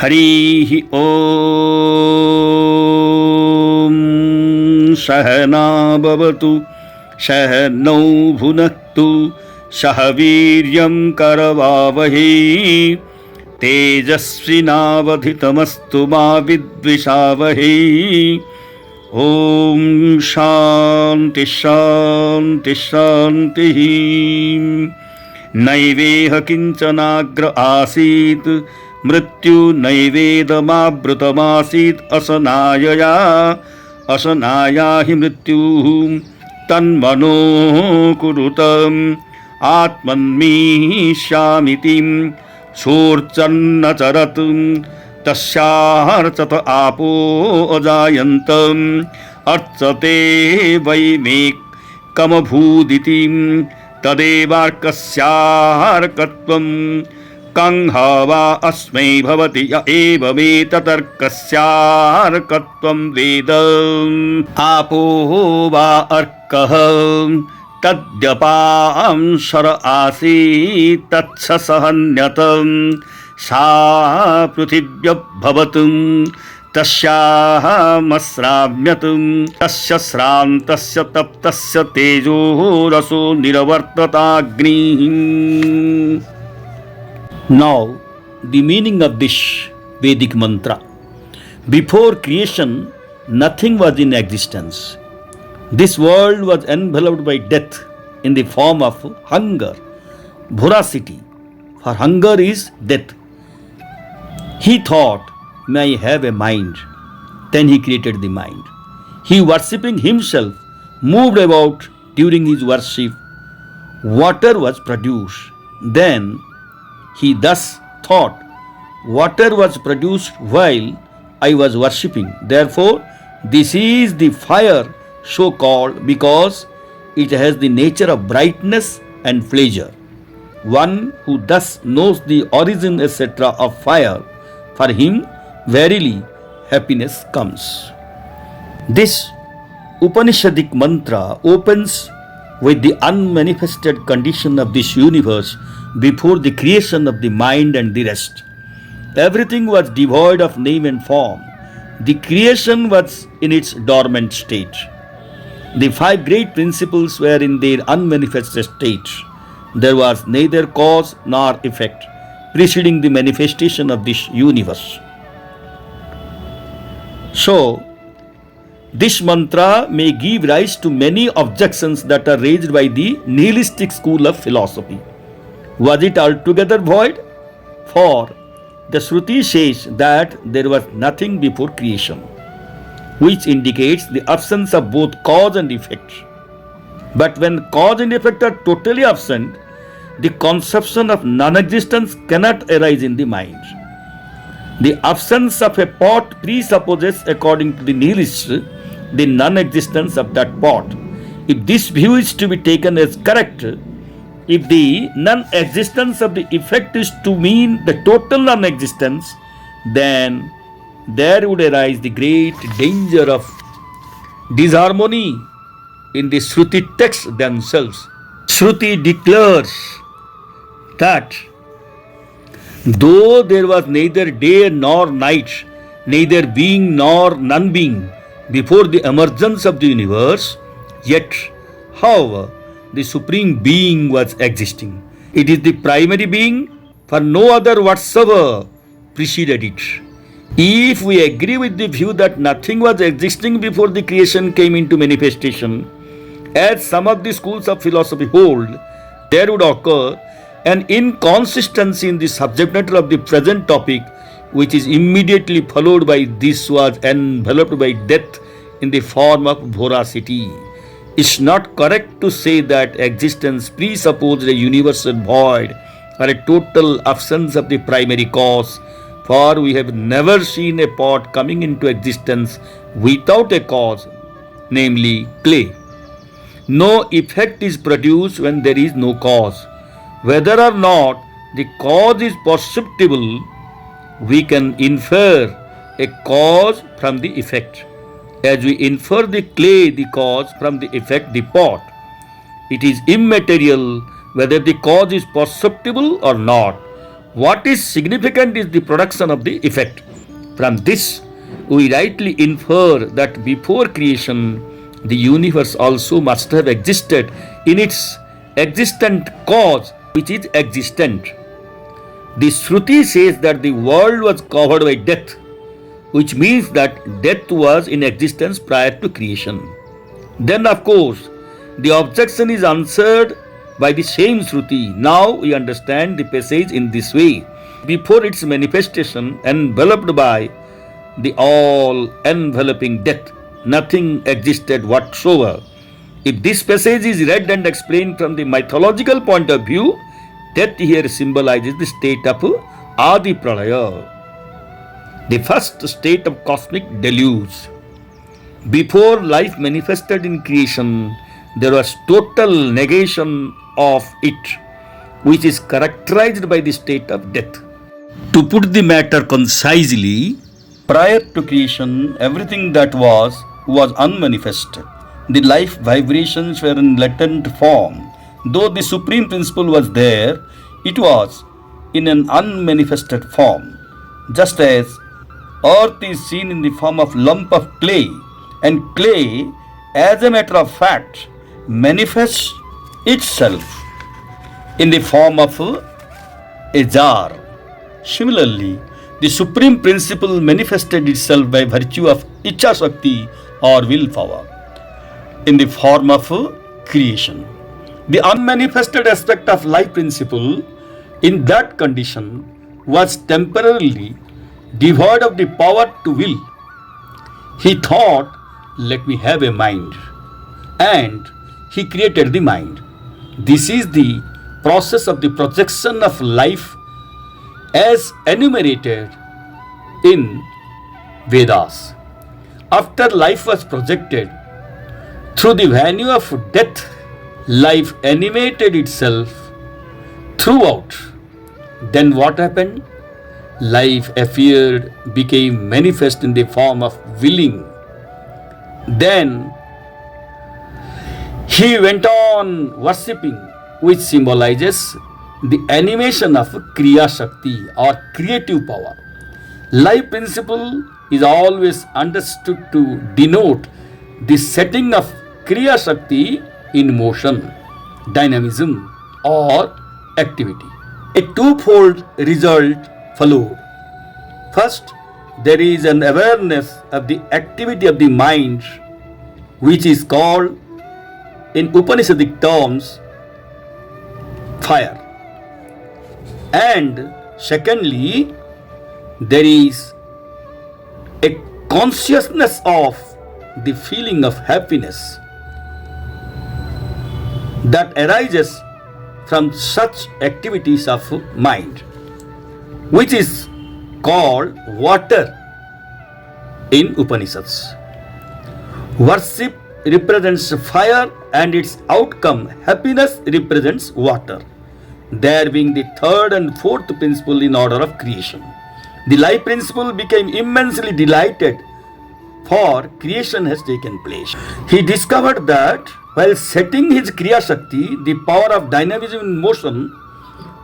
हरिः ॐ सहना भवतु सहनौ भुनक्तु सह वीर्यं करवावहै तेजस्विनावधितमस्तु मा विद्विषावहै। ॐ शान्ति शान्ति शान्तिः। नैवेह किञ्चनाग्र आसीत् मृत्युनैवेदमावृतमासीत् असनाया हि मृत्युः तन्मनो कुरुतम् आत्मन्मीष्यामिति शोर्चन्न चरत् तस्यार्चत आपो अजायन्त अर्चते वै मेकमभूदिति तदेवार्कस्यार्कत्वं कं ह वा अस्मै भवति य एवमेतदर्कस्यार्कत्वं वेद। आपो वा अर्कः तद्यपांशर आसीत् तत्सहन्यतं सा पृथिव्यभवत् तस्यामस्राम्यत् तस्य श्रान्तस्य तप्तस्य तेजो रसो निरवर्तताग्निः। Now the meaning of this Vedic mantra. Before creation, nothing was in existence. This world was enveloped by death in the form of hunger, voracity. For hunger is death. He thought, may I have a mind. Then he created the mind. He, worshipping himself, moved about during his worship. Water was produced. Then he thus thought, water was produced while I was worshipping. Therefore, this is the fire so called because it has the nature of brightness and pleasure. One who thus knows the origin etc. of fire, for him verily happiness comes. This Upanishadic mantra opens with the unmanifested condition of this universe before the creation of the mind and the rest. Everything was devoid of name and form. The creation was in its dormant state. The five great principles were in their unmanifested state. There was neither cause nor effect preceding the manifestation of this universe. So, this mantra may give rise to many objections that are raised by the nihilistic school of philosophy. Was it altogether void? For the Shruti says that there was nothing before creation, which indicates the absence of both cause and effect. But when cause and effect are totally absent, the conception of non-existence cannot arise in the mind. The absence of a pot presupposes, according to the nihilists, the non-existence of that pot. If this view is to be taken as correct, if the non-existence of the effect is to mean the total non-existence, then there would arise the great danger of disharmony in the Shruti texts themselves. Shruti declares that though there was neither day nor night, neither being nor non-being before the emergence of the universe, yet, however, the Supreme Being was existing. It is the primary being, for no other whatsoever preceded it. If we agree with the view that nothing was existing before the creation came into manifestation, as some of the schools of philosophy hold, there would occur an inconsistency in the subject matter of the present topic, which is immediately followed by this was enveloped by death in the form of voracity. It's not correct to say that existence presupposed a universal void or a total absence of the primary cause, for we have never seen a pot coming into existence without a cause, namely clay. No effect is produced when there is no cause. Whether or not the cause is perceptible, we can infer a cause from the effect. As we infer the clay, the cause, from the effect, the pot. It is immaterial whether the cause is perceptible or not. What is significant is the production of the effect. From this, we rightly infer that before creation, the universe also must have existed in its existent cause, which is existent. The Shruti says that the world was covered by death, which means that death was in existence prior to creation. Then, of course, the objection is answered by the same Shruti. Now we understand the passage in this way. Before its manifestation, enveloped by the all enveloping death, nothing existed whatsoever. If this passage is read and explained from the mythological point of view, death here symbolizes the state of Adi Pralaya, the first state of cosmic deluge. Before life manifested in creation, there was total negation of it, which is characterized by the state of death. To put the matter concisely, prior to creation, everything that was unmanifest. The life vibrations were in latent form. Though the supreme principle was there, it was in an unmanifested form. Just as earth is seen in the form of lump of clay, and clay, as a matter of fact, manifests itself in the form of a jar. Similarly, the supreme principle manifested itself by virtue of Ichha Shakti or willpower in the form of creation. The unmanifested aspect of life principle in that condition was temporarily devoid of the power to will. He thought, let me have a mind, and he created the mind. This is the process of the projection of life as enumerated in Vedas. After life was projected, through the venue of death, life animated itself throughout. Then what happened? Life appeared, became manifest in the form of willing. Then he went on worshipping, which symbolizes the animation of Kriya Shakti or creative power. Life principle is always understood to denote the setting of Kriya Shakti in motion, dynamism or activity. A twofold result followed. First, there is an awareness of the activity of the mind, which is called in Upanishadic terms fire. And secondly, there is a consciousness of the feeling of happiness that arises from such activities of mind, which is called water in Upanishads. Worship represents fire and its outcome, happiness, represents water, there being the third and fourth principle in order of creation. The life principle became immensely delighted, for creation has taken place. He discovered that while setting his Kriya Shakti, the power of dynamism in motion,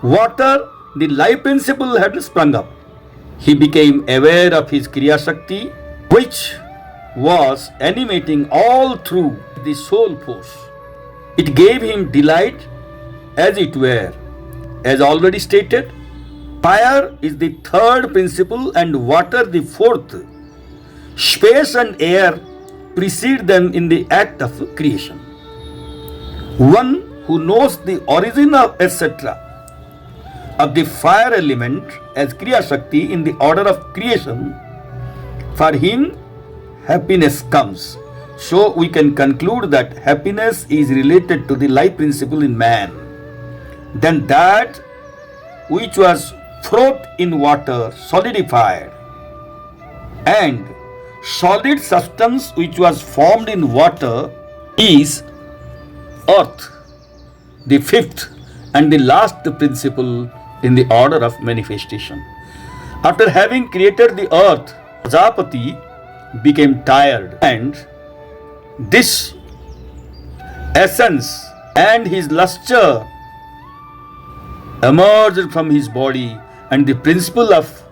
water, the life principle, had sprung up. He became aware of his Kriya Shakti, which was animating all through the soul force. It gave him delight, as it were. As already stated, fire is the third principle and water the fourth. Space and air precede them in the act of creation. One who knows the origin of etc. of the fire element as Kriya Shakti in the order of creation, for him happiness comes. So we can conclude that happiness is related to the life principle in man. Then that which was frothed in water solidified, and solid substance which was formed in water is earth, the fifth and the last principle in the order of manifestation. After having created the earth, Prajapati became tired, and this essence and his luster emerged from his body and the principle of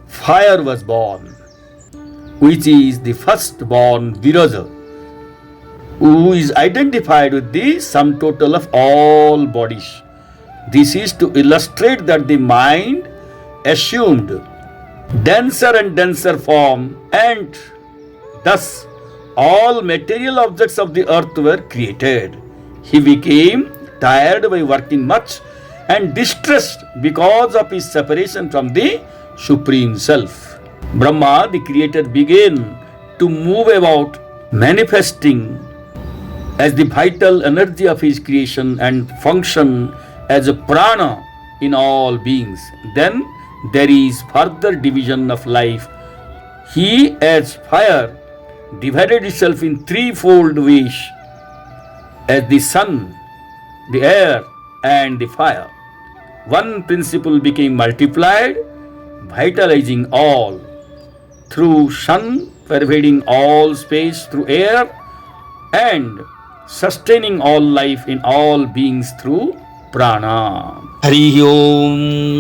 fire was born, which is the firstborn Viraja, who is identified with the sum total of all bodies. This is to illustrate that the mind assumed denser and denser form, and thus all material objects of the earth were created. He became tired by working much and distressed because of his separation from the Supreme Self. Brahma, the creator, began to move about, manifesting as the vital energy of his creation and function as a prana in all beings. Then there is further division of life. He, as fire, divided itself in threefold ways, as the sun, the air, and the fire. One principle became multiplied, vitalizing all, through sun, pervading all space through air, and sustaining all life in all beings through prana. Hari Om.